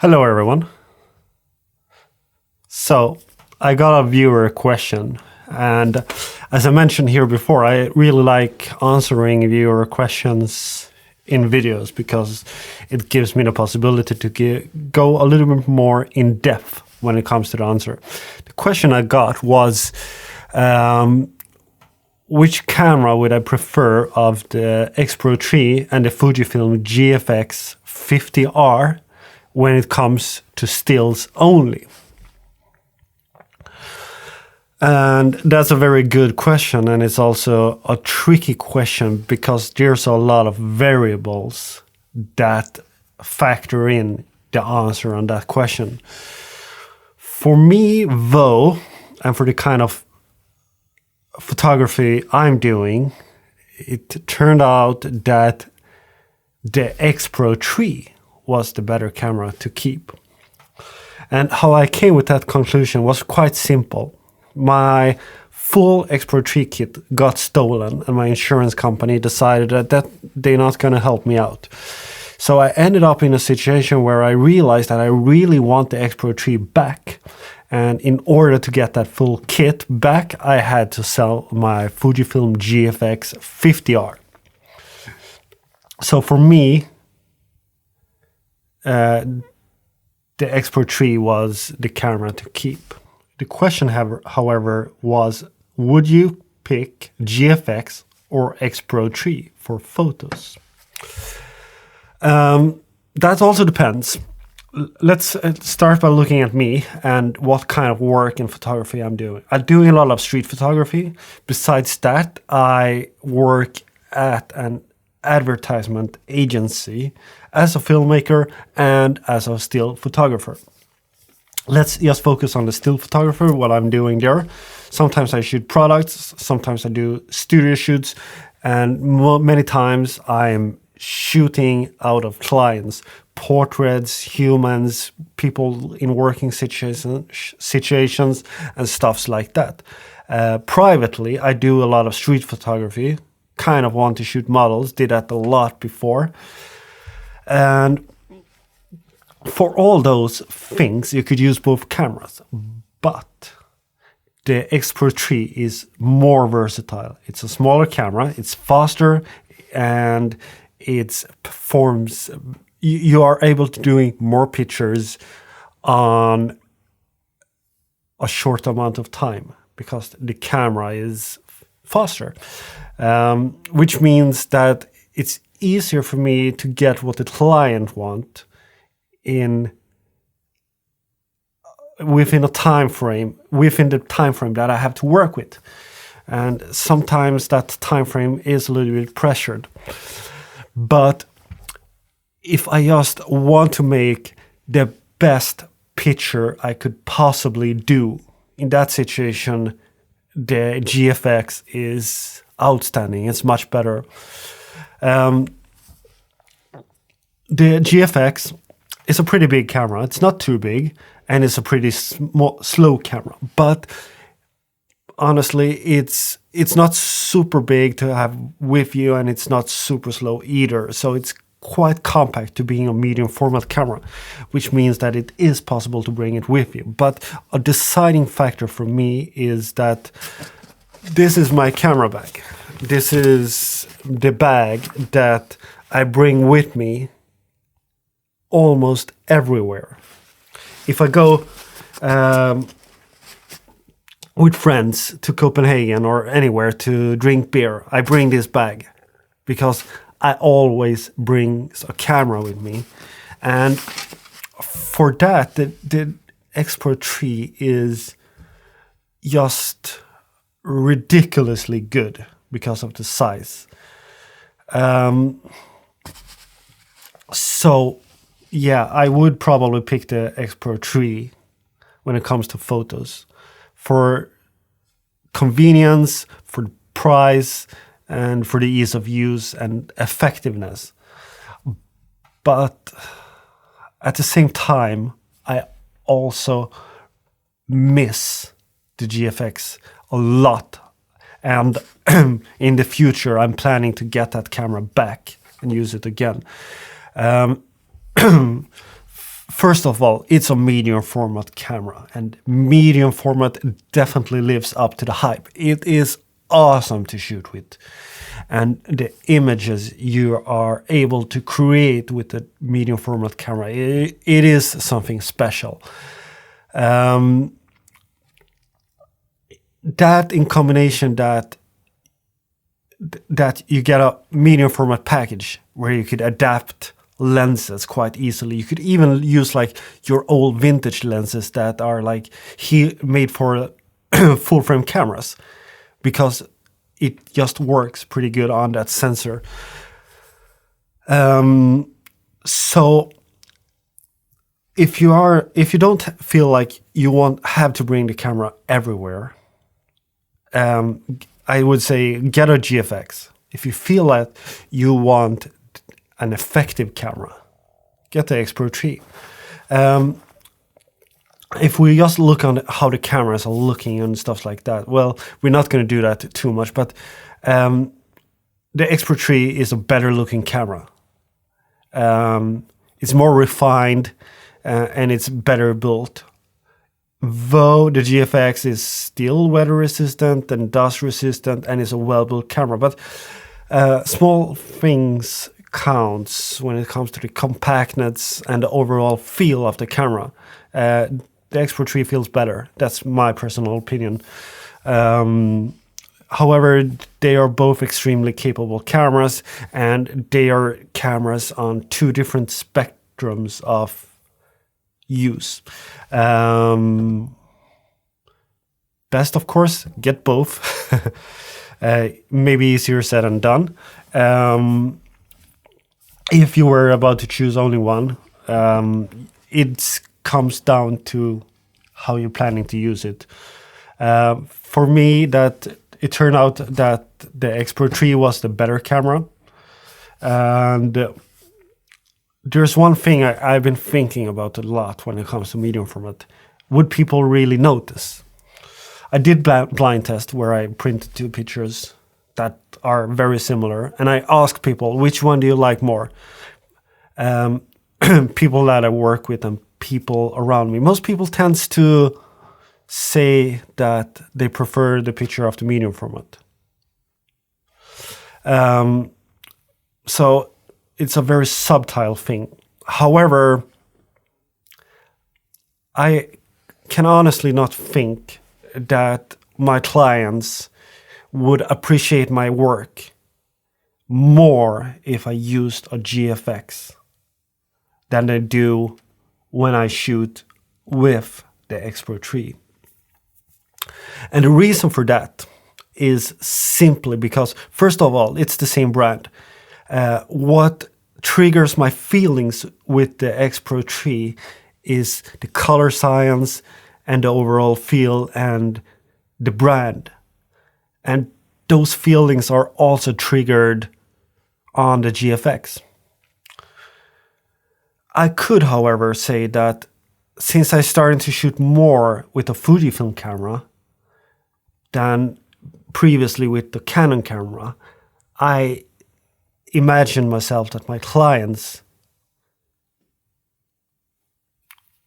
Hello everyone. So I got a viewer question, and as I mentioned here before, I really like answering viewer questions in videos because it gives me the possibility to go a little bit more in depth when it comes to the answer. The question I got was, which camera would I prefer of the X-Pro3 and the Fujifilm GFX50R when it comes to stills only? And that's a very good question, and it's also a tricky question because there's a lot of variables that factor in the answer on that question. For me, though, and for the kind of photography I'm doing, it turned out that the X-Pro3 was the better camera to keep. And how I came with that conclusion was quite simple. My full X-Pro3 kit got stolen, and my insurance company decided that they're not going to help me out. So I ended up in a situation where I realized that I really want the X-Pro3 back. And in order to get that full kit back, I had to sell my Fujifilm GFX50R. So for me, the X-Pro3 was the camera to keep. The question, however, was, would you pick GFX or X-Pro3 for photos? That also depends. Let's start by looking at me and what kind of work in photography I'm doing. I'm doing a lot of street photography. Besides that, I work at an advertisement agency as a filmmaker and as a still photographer. Let's just focus on the still photographer, what I'm doing there. Sometimes I shoot products, sometimes I do studio shoots, and many times I'm shooting out of clients, portraits, humans, people in working situations and stuffs like that. Privately, I do a lot of street photography, kind of want to shoot models, did that a lot before. And for all those things, you could use both cameras, but the X-Pro3 is more versatile. It's a smaller camera, it's faster, and it performs. You are able to doing more pictures on a short amount of time because the camera is faster, which means that it's easier for me to get what the client wants within the time frame that I have to work with. And sometimes that time frame is a little bit pressured. But if I just want to make the best picture I could possibly do, in that situation, the GFX is outstanding. It's much better. The GFX is a pretty big camera. It's not too big, and it's a pretty slow camera. But honestly, it's not super big to have with you, and it's not super slow either. So it's quite compact to being a medium format camera, which means that it is possible to bring it with you. But a deciding factor for me is that this is my camera bag. This is the bag that I bring with me almost everywhere. If I go with friends to Copenhagen or anywhere to drink beer, I bring this bag because I always bring a camera with me. And for that, the X-Pro3 is just ridiculously good because of the size. So yeah, I would probably pick the X-Pro3 when it comes to photos for convenience, for the price, and for the ease of use and effectiveness. But at the same time, I also miss the GFX a lot. And in the future, I'm planning to get that camera back and use it again. first of all, it's a medium format camera, and medium format definitely lives up to the hype. It is awesome to shoot with, and the images you are able to create with the medium format camera, it is something special. That in combination that you get a medium format package where you could adapt lenses quite easily. You could even use like your old vintage lenses that are like made for full frame cameras, because it just works pretty good on that sensor. So if you don't feel like you have to bring the camera everywhere, I would say get a GFX. If you feel that you want an effective camera, get the X-Pro3. If we just look on how the cameras are looking and stuff like that, well, we're not going to do that too much, but the X-Pro3 is a better looking camera. It's more refined and it's better built. Though the GFX is still weather resistant and dust resistant and is a well-built camera, but small things counts when it comes to the compactness and the overall feel of the camera. The X-Pro3 feels better. That's my personal opinion. However, they are both extremely capable cameras, and they are cameras on two different spectrums of use. Best, of course, get both. Maybe easier said than done. If you were about to choose only one, it comes down to how you're planning to use it. For me, that it turned out that the X-Pro3 was the better camera. And there's one thing I've been thinking about a lot when it comes to medium format. Would people really notice? I did blind test where I printed two pictures that are very similar, and I asked people, which one do you like more? People that I work with and people around me. Most people tends to say that they prefer the picture of the medium format. So it's a very subtle thing. However, I can honestly not think that my clients would appreciate my work more if I used a GFX than they do when I shoot with the X-Pro3. And the reason for that is simply because, first of all, it's the same brand. What triggers my feelings with the X-Pro3 is the color science and the overall feel and the brand. And those feelings are also triggered on the GFX. I could, however, say that since I started to shoot more with a Fujifilm camera than previously with the Canon camera, I imagine myself that my clients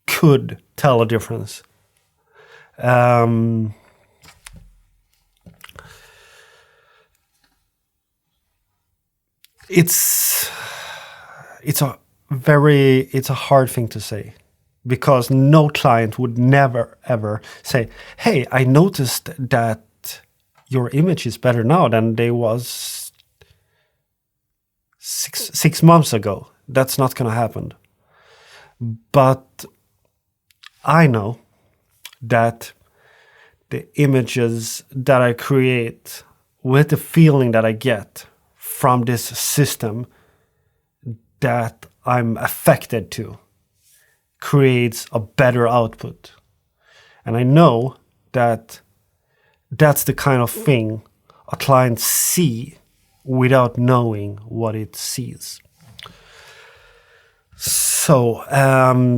could tell a difference. It's a hard thing to say, because no client would never ever say, hey, I noticed that your image is better now than they was six months ago. That's not going to happen. But I know that the images that I create with the feeling that I get from this system that I'm affected to creates a better output. And I know that that's the kind of thing a client see without knowing what it sees. So,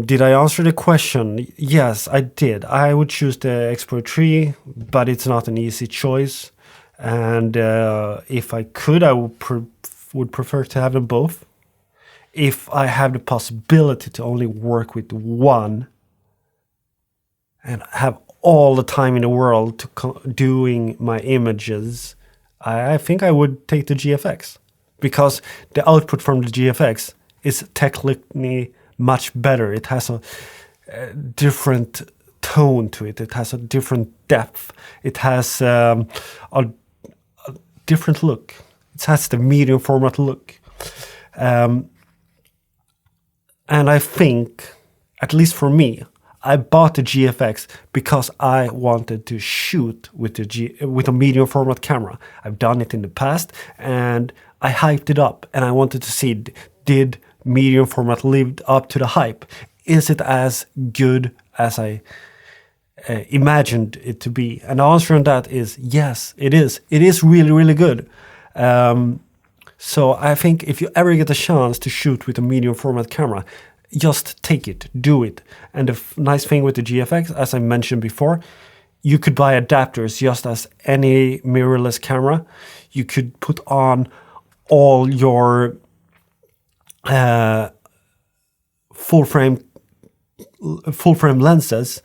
did I answer the question? Yes, I did. I would choose the X-Pro3, but it's not an easy choice. And if I could, I would prefer to have them both. if I have the possibility to only work with one and have all the time in the world to doing my images, I think I would take the GFX, because the output from the GFX is technically much better. It has a different tone to it. It has a different depth. It has a different look. It has the medium format look. And I think, at least for me, I bought the GFX because I wanted to shoot with a medium format camera. I've done it in the past, and I hyped it up, and I wanted to see, did medium format live up to the hype? Is it as good as I imagined it to be? And the answer on that is yes, it is. It is really, really good. So I think if you ever get a chance to shoot with a medium format camera, just take it, do it. And the nice thing with the GFX, as I mentioned before, you could buy adapters just as any mirrorless camera. You could put on all your full frame lenses,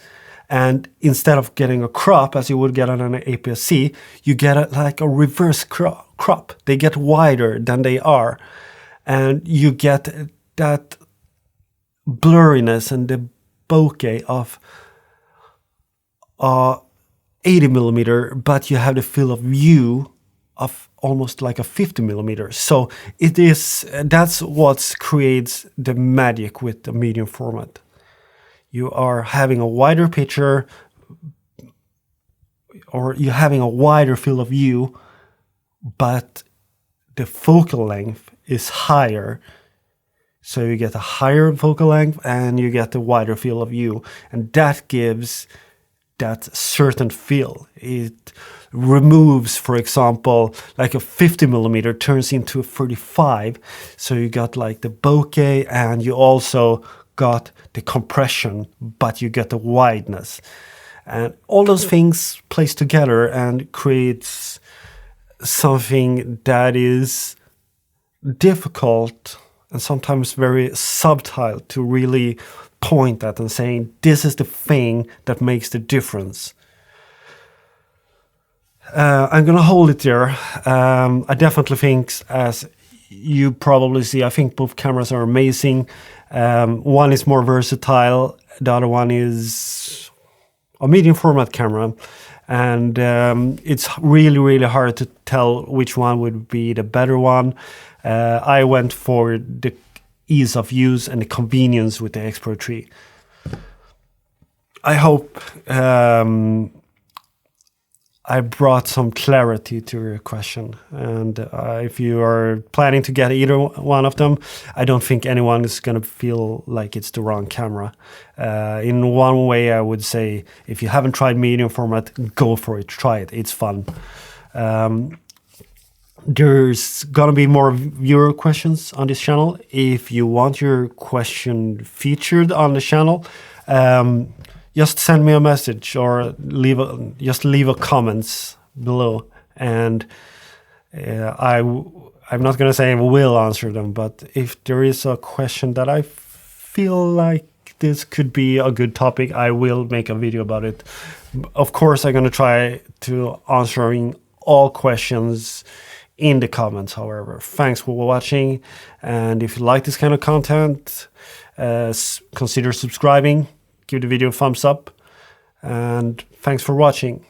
and instead of getting a crop as you would get on an aps-c, you get like a reverse crop. They get wider than they are, and you get that blurriness and the bokeh of 80mm, but you have the field of view of almost like a 50mm. So that's what creates the magic with the medium format. You are having a wider picture, or you're having a wider field of view, but the focal length is higher. So you get a higher focal length and you get a wider field of view. And that gives that certain feel. It removes, for example, like a 50mm turns into a 35. So you got like the bokeh, and you also got the compression, but you get the wideness. And all those things place together and creates something that is difficult and sometimes very subtle to really point at and saying, this is the thing that makes the difference. I'm going to hold it there. I definitely think, as you probably see, I think both cameras are amazing. One is more versatile. The other one is a medium format camera. And it's really, really hard to tell which one would be the better one. I went for the ease of use and the convenience with the X-Pro3. I hope I brought some clarity to your question. And if you are planning to get either one of them, I don't think anyone is going to feel like it's the wrong camera. In one way, I would say, if you haven't tried medium format, go for it, try it, it's fun. There's gonna be more viewer questions on this channel. If you want your question featured on the channel, just send me a message or just leave a comments below, and I'm not gonna say I will answer them, but if there is a question that I feel like this could be a good topic, I will make a video about it. Of course, I'm gonna try to answering all questions in the comments. However, thanks for watching, and if you like this kind of content, consider subscribing, give the video a thumbs up, and thanks for watching.